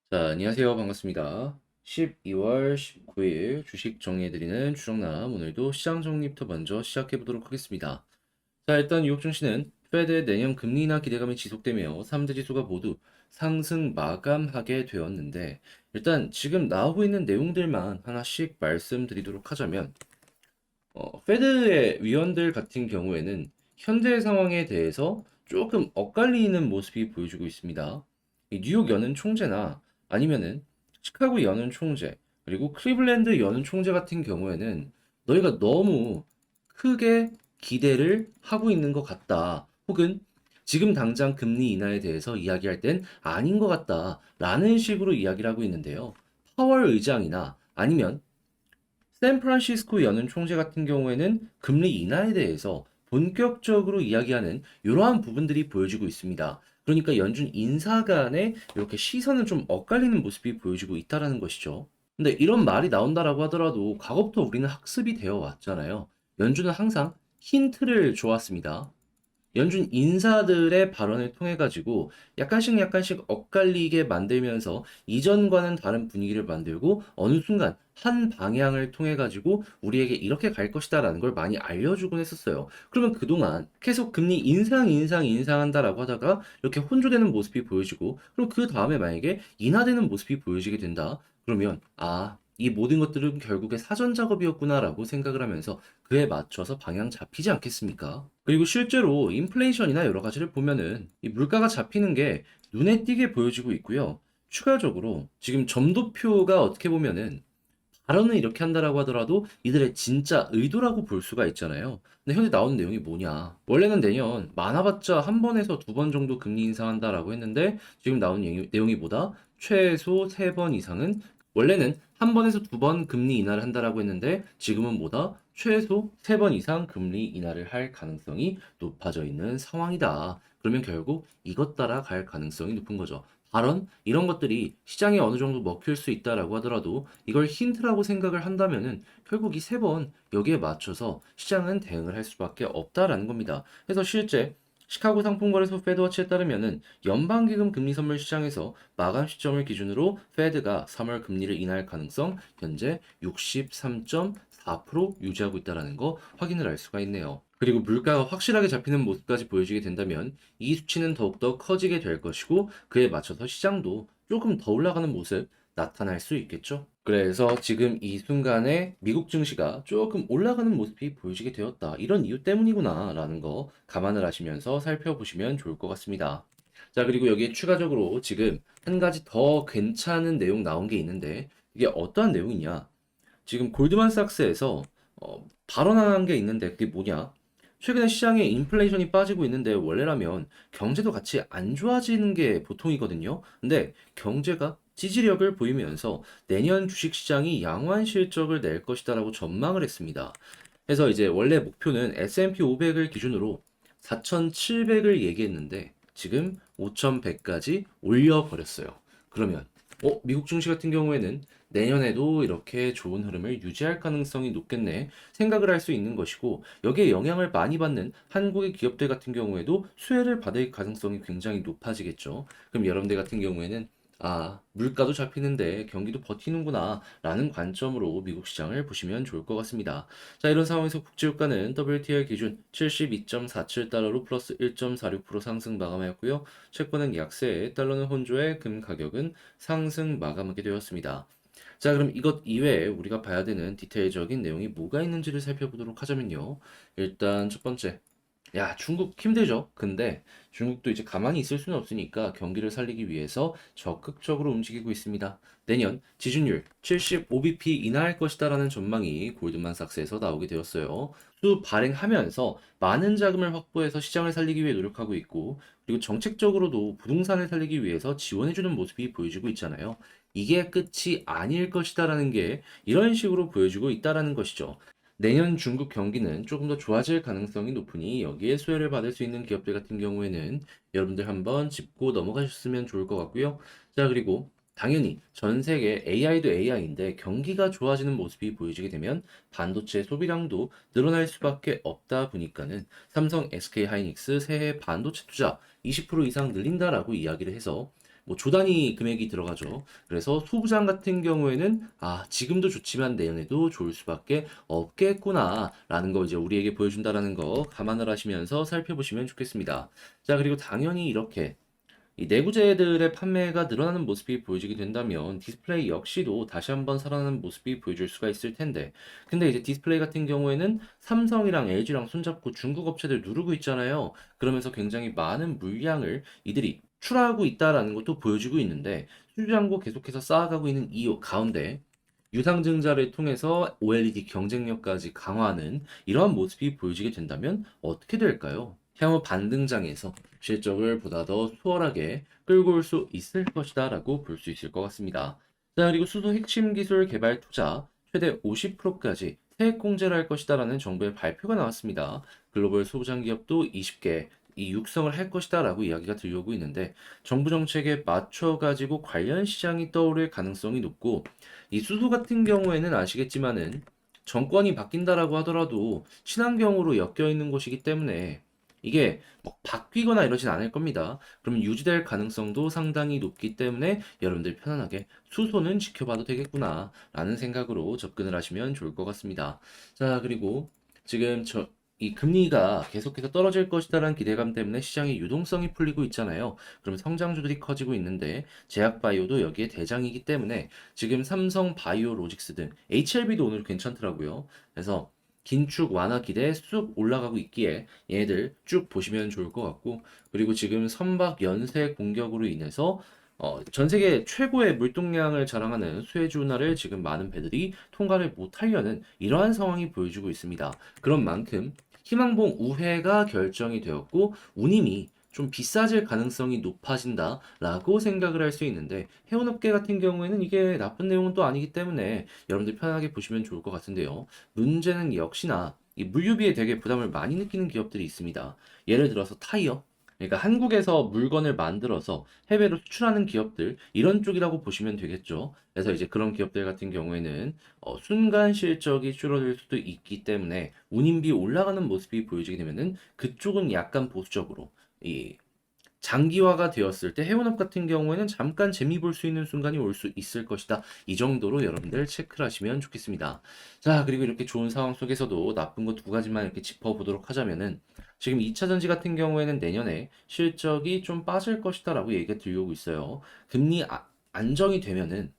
자, 안녕하세요. 반갑습니다. 12월 19일 주식 정리해드리는 추정남. 오늘도 시장 정리부터 먼저 시작해보도록 하겠습니다. 자, 일단 뉴욕 증시는 페드의 내년 금리 인하 기대감이 지속되며 3대 지수가 모두 상승 마감하게 되었는데, 일단 지금 나오고 있는 내용들만 하나씩 말씀드리도록 하자면, 페드의 위원들 같은 경우에는 현재 상황에 대해서 조금 엇갈리는 모습이 보여주고 있습니다. 이 뉴욕 연은 총재나 아니면은 시카고 연은 총재, 그리고 클리블랜드 연은 총재 같은 경우에는 너희가 너무 크게 기대를 하고 있는 것 같다. 혹은 지금 당장 금리 인하에 대해서 이야기할 땐 아닌 것 같다. 라는 식으로 이야기를 하고 있는데요. 파월 의장이나 아니면 샌프란시스코 연은 총재 같은 경우에는 금리 인하에 대해서 본격적으로 이야기하는 이러한 부분들이 보여지고 있습니다. 그러니까 연준 인사 간에 이렇게 시선은 좀 엇갈리는 모습이 보여지고 있다라는 것이죠. 근데 이런 말이 나온다라고 하더라도 과거부터 우리는 학습이 되어 왔잖아요. 연준은 항상 힌트를 줘왔습니다. 연준 인사들의 발언을 통해 가지고 약간씩 엇갈리게 만들면서 이전과는 다른 분위기를 만들고 어느 순간 한 방향을 통해 가지고 우리에게 이렇게 갈 것이다라는 걸 많이 알려주곤 했었어요. 그러면 그동안 계속 금리 인상한다라고 하다가 이렇게 혼조되는 모습이 보여지고 그럼 그 다음에 만약에 인하되는 모습이 보여지게 된다. 그러면 이 모든 것들은 결국에 사전 작업이었구나라고 생각을 하면서 그에 맞춰서 방향 잡히지 않겠습니까? 그리고 실제로 인플레이션이나 여러 가지를 보면은 이 물가가 잡히는 게 눈에 띄게 보여지고 있고요. 추가적으로 지금 점도표가 어떻게 보면은 발언은 이렇게 한다라고 하더라도 이들의 진짜 의도라고 볼 수가 있잖아요. 근데 현재 나오는 내용이 뭐냐? 원래는 내년 많아봤자 한 번에서 두 번 정도 금리 인상한다라고 했는데 지금 나온 내용이 뭐다? 최소 세 번 이상은 원래는 한 번에서 두 번 금리 인하를 한다라고 했는데 지금은 뭐다? 최소 세 번 이상 금리 인하를 할 가능성이 높아져 있는 상황이다. 그러면 결국 이것 따라 갈 가능성이 높은 거죠. 발언 이런 것들이 시장에 어느 정도 먹힐 수 있다라고 하더라도 이걸 힌트라고 생각을 한다면은 결국 이 세 번 여기에 맞춰서 시장은 대응을 할 수밖에 없다라는 겁니다. 그래서 실제 시카고 상품거래소 페드워치에 따르면은 연방기금 금리 선물 시장에서 마감 시점을 기준으로 페드가 3월 금리를 인하할 가능성 현재 63.4% 유지하고 있다는 거 확인을 할 수가 있네요. 그리고 물가가 확실하게 잡히는 모습까지 보여지게 된다면 이 수치는 더욱더 커지게 될 것이고 그에 맞춰서 시장도 조금 더 올라가는 모습 나타날 수 있겠죠. 그래서 지금 이 순간에 미국 증시가 조금 올라가는 모습이 보여지게 되었다. 이런 이유 때문이구나 라는 거 감안을 하시면서 살펴보시면 좋을 것 같습니다. 자, 그리고 여기에 추가적으로 지금 한 가지 더 괜찮은 내용 나온 게 있는데 이게 어떠한 내용이냐? 지금 골드만삭스에서 발언한 게 있는데 그게 뭐냐? 최근에 시장에 인플레이션이 빠지고 있는데 원래라면 경제도 같이 안 좋아지는 게 보통이거든요. 근데 경제가 지지력을 보이면서 내년 주식시장이 양호한 실적을 낼 것이다라고 전망을 했습니다. 그래서 이제 원래 목표는 S&P 500을 기준으로 4,700을 얘기했는데 지금 5,100까지 올려버렸어요. 그러면 미국 증시 같은 경우에는 내년에도 이렇게 좋은 흐름을 유지할 가능성이 높겠네 생각을 할 수 있는 것이고 여기에 영향을 많이 받는 한국의 기업들 같은 경우에도 수혜를 받을 가능성이 굉장히 높아지겠죠. 그럼 여러분들 같은 경우에는 물가도 잡히는데 경기도 버티는구나 라는 관점으로 미국 시장을 보시면 좋을 것 같습니다. 자, 이런 상황에서 국제유가는 WTI 기준 72.47달러로 플러스 1.46% 상승 마감하였고요. 채권은 약세, 달러는 혼조해 금 가격은 상승 마감하게 되었습니다. 자, 그럼 이것 이외에 우리가 봐야 되는 디테일적인 내용이 뭐가 있는지를 살펴보도록 하자면요. 일단 첫 번째. 중국 힘들죠. 근데 중국도 이제 가만히 있을 수는 없으니까 경기를 살리기 위해서 적극적으로 움직이고 있습니다. 내년 지준율 75bp 인하할 것이다라는 전망이 골드만삭스에서 나오게 되었어요. 수 발행하면서 많은 자금을 확보해서 시장을 살리기 위해 노력하고 있고, 그리고 정책적으로도 부동산을 살리기 위해서 지원해주는 모습이 보여지고 있잖아요. 이게 끝이 아닐 것이다라는 게 이런 식으로 보여지고 있다라는 것이죠. 내년 중국 경기는 조금 더 좋아질 가능성이 높으니 여기에 수혜를 받을 수 있는 기업들 같은 경우에는 여러분들 한번 짚고 넘어가셨으면 좋을 것 같고요. 자, 그리고 당연히 전 세계 AI도 AI인데 경기가 좋아지는 모습이 보여지게 되면 반도체 소비량도 늘어날 수밖에 없다 보니까는 삼성 SK 하이닉스 새해 반도체 투자 20% 이상 늘린다라고 이야기를 해서 뭐 조 단위 금액이 들어가죠. 그래서 소부장 같은 경우에는 지금도 좋지만 내년에도 좋을 수밖에 없겠구나라는 거 이제 우리에게 보여준다라는 거 감안을 하시면서 살펴보시면 좋겠습니다. 자, 그리고 당연히 이렇게 이 내구재들의 판매가 늘어나는 모습이 보여지게 된다면 디스플레이 역시도 다시 한번 살아나는 모습이 보여줄 수가 있을 텐데, 근데 이제 디스플레이 같은 경우에는 삼성이랑 LG랑 손잡고 중국 업체들 누르고 있잖아요. 그러면서 굉장히 많은 물량을 이들이 출하하고 있다라는 것도 보여주고 있는데, 수주량고 계속해서 쌓아가고 있는 이 가운데 유상증자를 통해서 OLED 경쟁력까지 강화하는 이러한 모습이 보여지게 된다면 어떻게 될까요? 향후 반등장에서 실적을 보다 더 수월하게 끌고 올 수 있을 것이다 라고 볼 수 있을 것 같습니다. 자, 그리고 수소 핵심 기술 개발 투자 최대 50%까지 세액 공제를 할 것이다 라는 정부의 발표가 나왔습니다. 글로벌 소부장 기업도 20개 이 육성을 할 것이다 라고 이야기가 들려오고 있는데, 정부 정책에 맞춰 가지고 관련 시장이 떠오를 가능성이 높고, 이 수소 같은 경우에는 아시겠지만은 정권이 바뀐다라고 하더라도 친환경으로 엮여 있는 곳이기 때문에 이게 뭐 바뀌거나 이러진 않을 겁니다. 그러면 유지될 가능성도 상당히 높기 때문에 여러분들 편안하게 수소는 지켜봐도 되겠구나라는 생각으로 접근을 하시면 좋을 것 같습니다. 자, 그리고 지금 이 금리가 계속해서 떨어질 것이다라는 기대감 때문에 시장의 유동성이 풀리고 있잖아요. 그럼 성장주들이 커지고 있는데 제약바이오도 여기에 대장이기 때문에 지금 삼성 바이오로직스 등 HLB도 오늘 괜찮더라고요. 그래서 긴축 완화 기대 쑥 올라가고 있기에 얘네들 쭉 보시면 좋을 것 같고, 그리고 지금 선박 연쇄 공격으로 인해서 전 세계 최고의 물동량을 자랑하는 수에즈 운하를 지금 많은 배들이 통과를 못하려는 이러한 상황이 보여주고 있습니다. 그런 만큼 희망봉 우회가 결정이 되었고 운임이 좀 비싸질 가능성이 높아진다라고 생각을 할 수 있는데, 해운업계 같은 경우에는 이게 나쁜 내용은 또 아니기 때문에 여러분들 편하게 보시면 좋을 것 같은데요. 문제는 역시나 이 물류비에 되게 부담을 많이 느끼는 기업들이 있습니다. 예를 들어서 타이어. 그러니까 한국에서 물건을 만들어서 해외로 수출하는 기업들, 이런 쪽이라고 보시면 되겠죠. 그래서 이제 그런 기업들 같은 경우에는 순간 실적이 줄어들 수도 있기 때문에 운임비 올라가는 모습이 보여지게 되면은 그쪽은 약간 보수적으로 이 장기화가 되었을 때 해운업 같은 경우에는 잠깐 재미 볼 수 있는 순간이 올 수 있을 것이다. 이 정도로 여러분들 체크를 하시면 좋겠습니다. 자, 그리고 이렇게 좋은 상황 속에서도 나쁜 거 두 가지만 이렇게 짚어보도록 하자면은, 지금 2차 전지 같은 경우에는 내년에 실적이 좀 빠질 것이다라고 얘기가 들려오고 있어요. 금리 안정이 되면은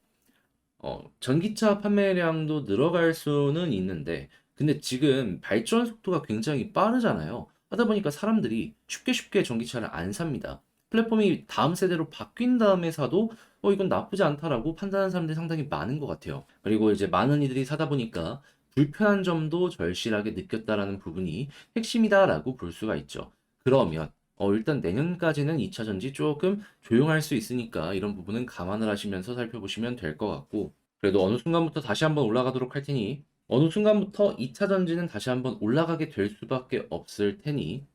전기차 판매량도 늘어갈 수는 있는데, 근데 지금 발전 속도가 굉장히 빠르잖아요. 하다 보니까 사람들이 쉽게 쉽게 전기차를 안 삽니다. 플랫폼이 다음 세대로 바뀐 다음에 사도 이건 나쁘지 않다라고 판단하는 사람들이 상당히 많은 것 같아요. 그리고 이제 많은 이들이 사다 보니까 불편한 점도 절실하게 느꼈다라는 부분이 핵심이다라고 볼 수가 있죠. 그러면 일단 내년까지는 2차 전지 조금 조용할 수 있으니까 이런 부분은 감안을 하시면서 살펴보시면 될 것 같고, 그래도 어느 순간부터 다시 한번 올라가도록 할 테니, 어느 순간부터 2차 전지는 다시 한번 올라가게 될 수밖에 없을 테니,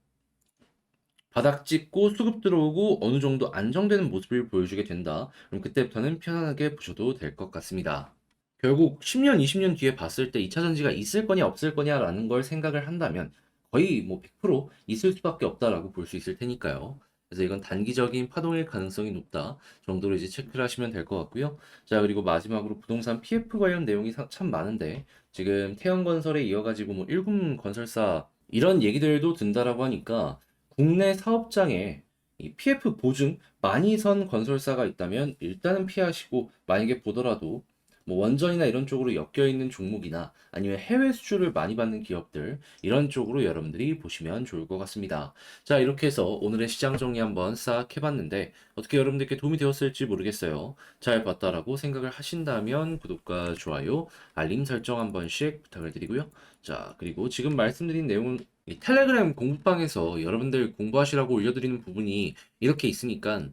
바닥 찍고 수급 들어오고 어느 정도 안정되는 모습을 보여주게 된다. 그럼 그때부터는 편안하게 보셔도 될 것 같습니다. 결국 10년, 20년 뒤에 봤을 때 2차 전지가 있을 거냐 없을 거냐라는 걸 생각을 한다면 거의 뭐 100% 있을 수밖에 없다라고 볼 수 있을 테니까요. 그래서 이건 단기적인 파동일 가능성이 높다 정도로 이제 체크를 하시면 될 것 같고요. 자, 그리고 마지막으로 부동산 PF 관련 내용이 참 많은데, 지금 태형건설에 이어가지고 뭐 일금건설사 이런 얘기들도 든다라고 하니까 국내 사업장에 이 PF 보증 많이 선 건설사가 있다면 일단은 피하시고, 만약에 보더라도 뭐 원전이나 이런 쪽으로 엮여 있는 종목이나 아니면 해외 수출을 많이 받는 기업들, 이런 쪽으로 여러분들이 보시면 좋을 것 같습니다. 자, 이렇게 해서 오늘의 시장 정리 한번 싹 해봤는데 어떻게 여러분들께 도움이 되었을지 모르겠어요. 잘 봤다라고 생각을 하신다면 구독과 좋아요, 알림 설정 한 번씩 부탁을 드리고요. 자, 그리고 지금 말씀드린 내용은 이 텔레그램 공부방에서 여러분들 공부하시라고 올려드리는 부분이 이렇게 있으니까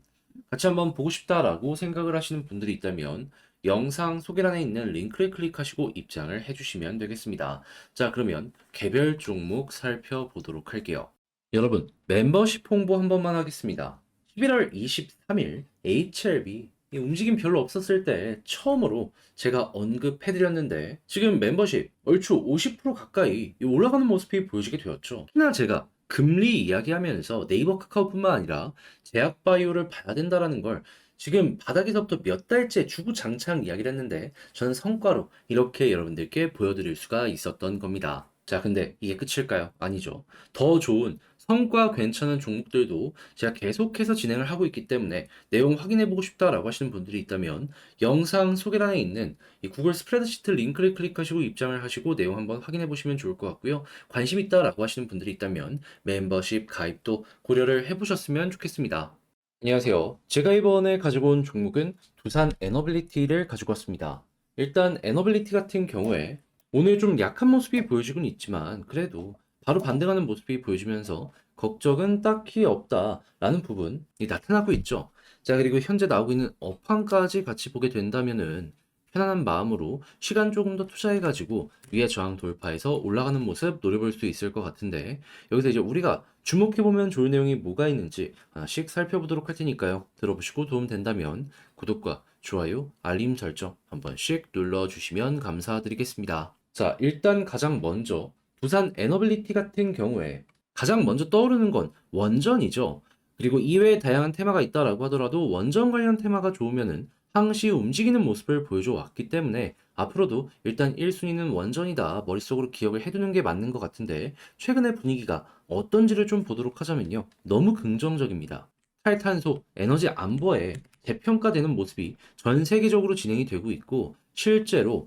같이 한번 보고 싶다라고 생각을 하시는 분들이 있다면 영상 소개란에 있는 링크를 클릭하시고 입장을 해주시면 되겠습니다. 자, 그러면 개별 종목 살펴보도록 할게요. 여러분, 멤버십 홍보 한 번만 하겠습니다. 11월 23일 HLB 이 움직임 별로 없었을 때 처음으로 제가 언급해드렸는데, 지금 멤버십 얼추 50% 가까이 올라가는 모습이 보여지게 되었죠. 특히나 제가 금리 이야기하면서 네이버 카카오뿐만 아니라 제약바이오를 봐야 된다라는 걸 지금 바닥에서부터 몇 달째 주구장창 이야기를 했는데 저는 성과로 이렇게 여러분들께 보여드릴 수가 있었던 겁니다. 자, 근데 이게 끝일까요? 아니죠. 더 좋은 성과 괜찮은 종목들도 제가 계속해서 진행을 하고 있기 때문에 내용 확인해보고 싶다라고 하시는 분들이 있다면 영상 소개란에 있는 이 구글 스프레드시트 링크를 클릭하시고 입장을 하시고 내용 한번 확인해보시면 좋을 것 같고요. 관심 있다라고 하시는 분들이 있다면 멤버십 가입도 고려를 해보셨으면 좋겠습니다. 안녕하세요. 제가 이번에 가지고 온 종목은 두산 에너빌리티를 가지고 왔습니다. 일단 에너빌리티 같은 경우에 오늘 좀 약한 모습이 보여지곤 있지만 그래도 바로 반등하는 모습이 보여지면서 걱정은 딱히 없다라는 부분이 나타나고 있죠. 자, 그리고 현재 나오고 있는 업황까지 같이 보게 된다면은 편안한 마음으로 시간 조금 더 투자해가지고 위에 저항 돌파해서 올라가는 모습 노려볼 수 있을 것 같은데 여기서 이제 우리가 주목해보면 좋을 내용이 뭐가 있는지 하나씩 살펴보도록 할 테니까요. 들어보시고 도움 된다면 구독과 좋아요, 알림 설정 한 번씩 눌러주시면 감사드리겠습니다. 자, 일단 가장 먼저 두산 에너빌리티 같은 경우에 가장 먼저 떠오르는 건 원전이죠. 그리고 이외에 다양한 테마가 있다라고 하더라도 원전 관련 테마가 좋으면은 항시 움직이는 모습을 보여줘 왔기 때문에 앞으로도 일단 1순위는 원전이다 머릿속으로 기억을 해두는 게 맞는 것 같은데 최근의 분위기가 어떤지를 좀 보도록 하자면요. 너무 긍정적입니다. 탈탄소 에너지 안보에 재평가되는 모습이 전 세계적으로 진행이 되고 있고 실제로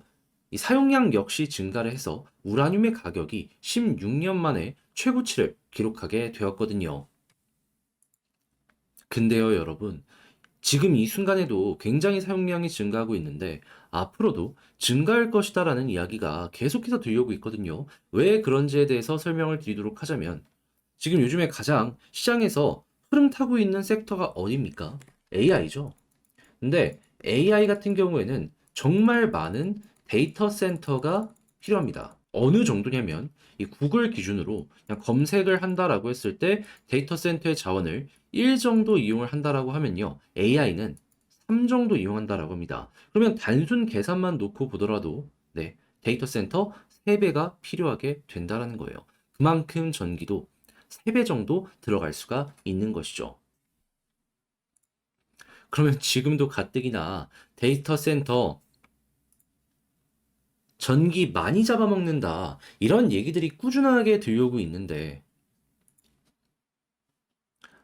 이 사용량 역시 증가를 해서 우라늄의 가격이 16년 만에 최고치를 기록하게 되었거든요. 근데요, 여러분. 지금 이 순간에도 굉장히 사용량이 증가하고 있는데 앞으로도 증가할 것이다라는 이야기가 계속해서 들려오고 있거든요. 왜 그런지에 대해서 설명을 드리도록 하자면 지금 요즘에 가장 시장에서 흐름 타고 있는 섹터가 어디입니까? AI죠. 근데 AI 같은 경우에는 정말 많은 데이터 센터가 필요합니다. 어느 정도냐면 이 구글 기준으로 그냥 검색을 한다라고 했을 때 데이터 센터의 자원을 1 정도 이용을 한다라고 하면요. AI는 3 정도 이용한다라고 합니다. 그러면 단순 계산만 놓고 보더라도 네, 데이터 센터 3배가 필요하게 된다라는 거예요. 그만큼 전기도 3배 정도 들어갈 수가 있는 것이죠. 그러면 지금도 가뜩이나 데이터 센터 전기 많이 잡아먹는다. 이런 얘기들이 꾸준하게 들려오고 있는데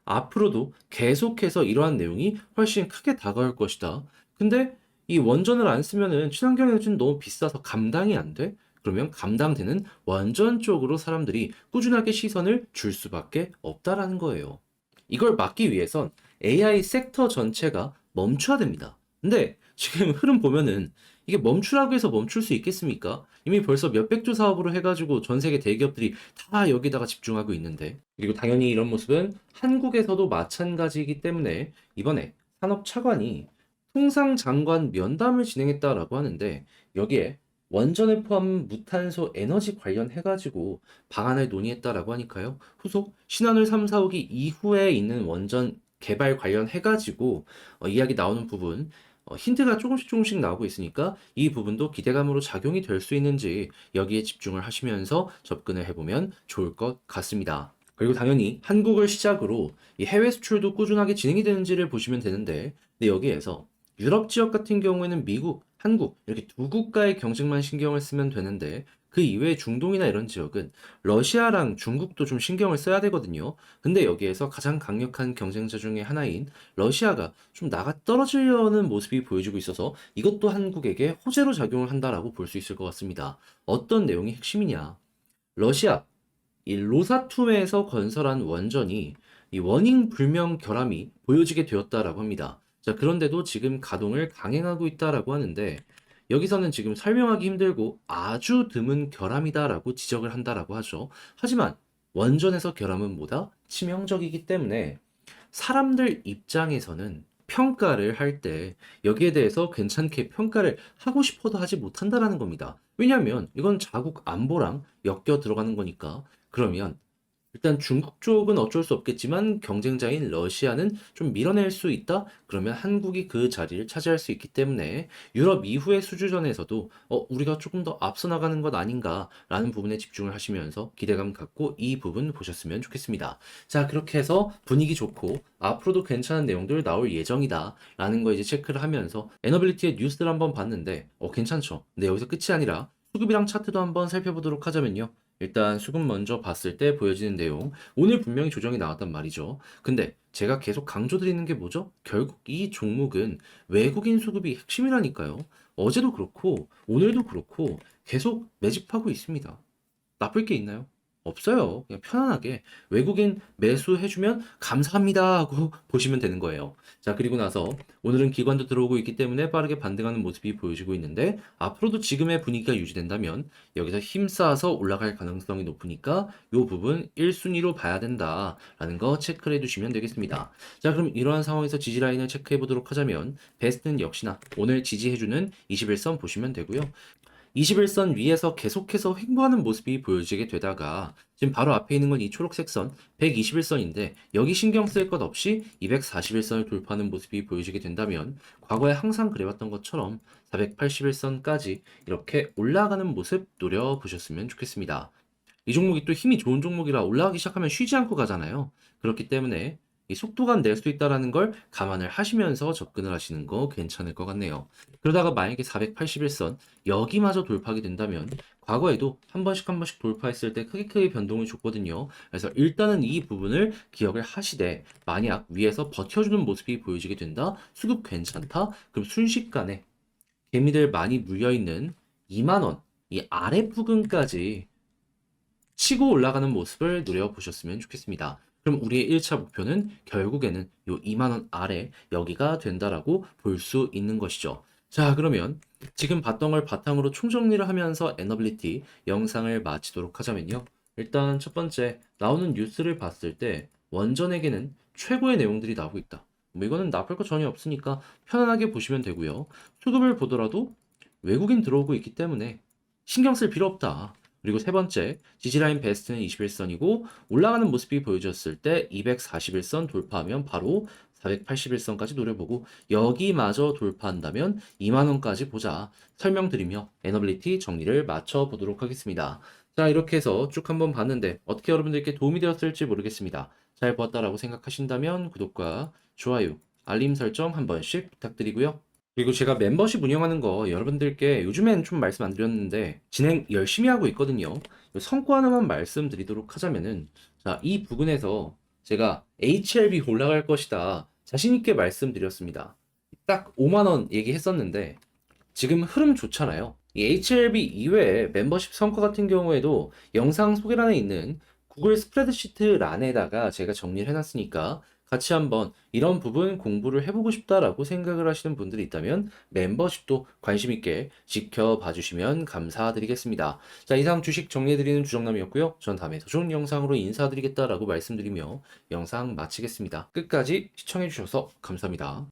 앞으로도 계속해서 이러한 내용이 훨씬 크게 다가올 것이다. 근데 이 원전을 안 쓰면은 친환경 에너지는 너무 비싸서 감당이 안 돼? 그러면 감당되는 원전 쪽으로 사람들이 꾸준하게 시선을 줄 수밖에 없다라는 거예요. 이걸 막기 위해선 AI 섹터 전체가 멈춰야 됩니다. 근데 지금 흐름 보면은 이게 멈추라고 해서 멈출 수 있겠습니까? 이미 벌써 몇백 조 사업으로 해가지고 전 세계 대기업들이 다 여기다가 집중하고 있는데. 그리고 당연히 이런 모습은 한국에서도 마찬가지이기 때문에 이번에 산업차관이 통상장관 면담을 진행했다라고 하는데 여기에 원전을 포함한 무탄소 에너지 관련해가지고 방안을 논의했다라고 하니까요. 후속 신한울 3, 4호기 이후에 있는 원전 개발 관련해가지고 이야기 나오는 부분 힌트가 조금씩 나오고 있으니까 이 부분도 기대감으로 작용이 될 수 있는지 여기에 집중을 하시면서 접근을 해보면 좋을 것 같습니다. 그리고 당연히 한국을 시작으로 이 해외 수출도 꾸준하게 진행이 되는지를 보시면 되는데 근데 여기에서 유럽 지역 같은 경우에는 미국, 한국 이렇게 두 국가의 경쟁만 신경을 쓰면 되는데 그 이외에 중동이나 이런 지역은 러시아랑 중국도 좀 신경을 써야 되거든요. 근데 여기에서 가장 강력한 경쟁자 중에 하나인 러시아가 좀 나가 떨어지려는 모습이 보여지고 있어서 이것도 한국에게 호재로 작용을 한다라고 볼 수 있을 것 같습니다. 어떤 내용이 핵심이냐? 러시아 이 로사툼에서 건설한 원전이 이 원인 불명 결함이 보여지게 되었다라고 합니다. 자, 그런데도 지금 가동을 강행하고 있다라고 하는데 여기서는 지금 설명하기 힘들고 아주 드문 결함이다라고 지적을 한다라고 하죠. 하지만 원전에서 결함은 뭐다? 치명적이기 때문에 사람들 입장에서는 평가를 할 때 여기에 대해서 괜찮게 평가를 하고 싶어도 하지 못한다라는 겁니다. 왜냐하면 이건 자국 안보랑 엮여 들어가는 거니까. 그러면 일단 중국 쪽은 어쩔 수 없겠지만 경쟁자인 러시아는 좀 밀어낼 수 있다? 그러면 한국이 그 자리를 차지할 수 있기 때문에 유럽 이후의 수주전에서도 우리가 조금 더 앞서 나가는 것 아닌가라는 부분에 집중을 하시면서 기대감 갖고 이 부분 보셨으면 좋겠습니다. 자, 그렇게 해서 분위기 좋고 앞으로도 괜찮은 내용들 나올 예정이다 라는 거 이제 체크를 하면서 에너빌리티의 뉴스를 한번 봤는데 괜찮죠? 근데 여기서 끝이 아니라 수급이랑 차트도 한번 살펴보도록 하자면요. 일단 수급 먼저 봤을 때 보여지는 내용, 오늘 분명히 조정이 나왔단 말이죠. 근데 제가 계속 강조드리는 게 뭐죠? 결국 이 종목은 외국인 수급이 핵심이라니까요. 어제도 그렇고 오늘도 그렇고 계속 매집하고 있습니다. 나쁠 게 있나요? 없어요. 그냥 편안하게 외국인 매수해주면 감사합니다 하고 보시면 되는 거예요. 자, 그리고 나서 오늘은 기관도 들어오고 있기 때문에 빠르게 반등하는 모습이 보여지고 있는데 앞으로도 지금의 분위기가 유지된다면 여기서 힘싸서 올라갈 가능성이 높으니까 이 부분 1순위로 봐야 된다라는 거 체크를 해두시면 되겠습니다. 자, 그럼 이러한 상황에서 지지 라인을 체크해 보도록 하자면 베스트는 역시나 오늘 지지해주는 21선 보시면 되고요. 21선 위에서 계속해서 횡보하는 모습이 보여지게 되다가 지금 바로 앞에 있는 건 이 초록색 선 121선인데 여기 신경 쓸 것 없이 241선을 돌파하는 모습이 보여지게 된다면 과거에 항상 그래왔던 것처럼 481선까지 이렇게 올라가는 모습 노려보셨으면 좋겠습니다. 이 종목이 또 힘이 좋은 종목이라 올라가기 시작하면 쉬지 않고 가잖아요. 그렇기 때문에 이 속도감 낼 수 있다라는 걸 감안을 하시면서 접근을 하시는 거 괜찮을 것 같네요. 그러다가 만약에 481선 여기마저 돌파하게 된다면 과거에도 한 번씩 한 번씩 돌파했을 때 크게 변동을 줬거든요. 그래서 일단은 이 부분을 기억을 하시되 만약 위에서 버텨주는 모습이 보여지게 된다. 수급 괜찮다. 그럼 순식간에 개미들 많이 물려있는 2만 원, 이 아래 부근까지 치고 올라가는 모습을 노려보셨으면 좋겠습니다. 그럼 우리의 1차 목표는 결국에는 요 2만 원 아래 여기가 된다라고 볼 수 있는 것이죠. 자, 그러면 지금 봤던 걸 바탕으로 총정리를 하면서 에너빌리티 영상을 마치도록 하자면요. 일단 첫 번째 나오는 뉴스를 봤을 때 원전에게는 최고의 내용들이 나오고 있다. 뭐 이거는 나쁠 거 전혀 없으니까 편안하게 보시면 되고요. 수급을 보더라도 외국인 들어오고 있기 때문에 신경 쓸 필요 없다. 그리고 세 번째, 지지라인 베스트는 21선이고 올라가는 모습이 보여졌을 때 241선 돌파하면 바로 481선까지 노려보고 여기마저 돌파한다면 2만원까지 보자 설명드리며 에너빌리티 정리를 마쳐보도록 하겠습니다. 자, 이렇게 해서 쭉 한번 봤는데 어떻게 여러분들께 도움이 되었을지 모르겠습니다. 잘 보았다라고 생각하신다면 구독과 좋아요, 알림 설정 한 번씩 부탁드리고요. 그리고 제가 멤버십 운영하는 거 여러분들께 요즘엔 좀 말씀 안 드렸는데 진행 열심히 하고 있거든요. 성과 하나만 말씀드리도록 하자면은 자, 이 부분에서 제가 HLB 올라갈 것이다. 자신 있게 말씀드렸습니다. 딱 5만 원 얘기했었는데 지금 흐름 좋잖아요. 이 HLB 이외에 멤버십 성과 같은 경우에도 영상 소개란에 있는 구글 스프레드시트 란에다가 제가 정리를 해놨으니까 같이 한번 이런 부분 공부를 해보고 싶다라고 생각을 하시는 분들이 있다면 멤버십도 관심 있게 지켜봐 주시면 감사드리겠습니다. 자, 이상 주식 정리해드리는 주정남이었고요. 전 다음에 더 좋은 영상으로 인사드리겠다라고 말씀드리며 영상 마치겠습니다. 끝까지 시청해주셔서 감사합니다.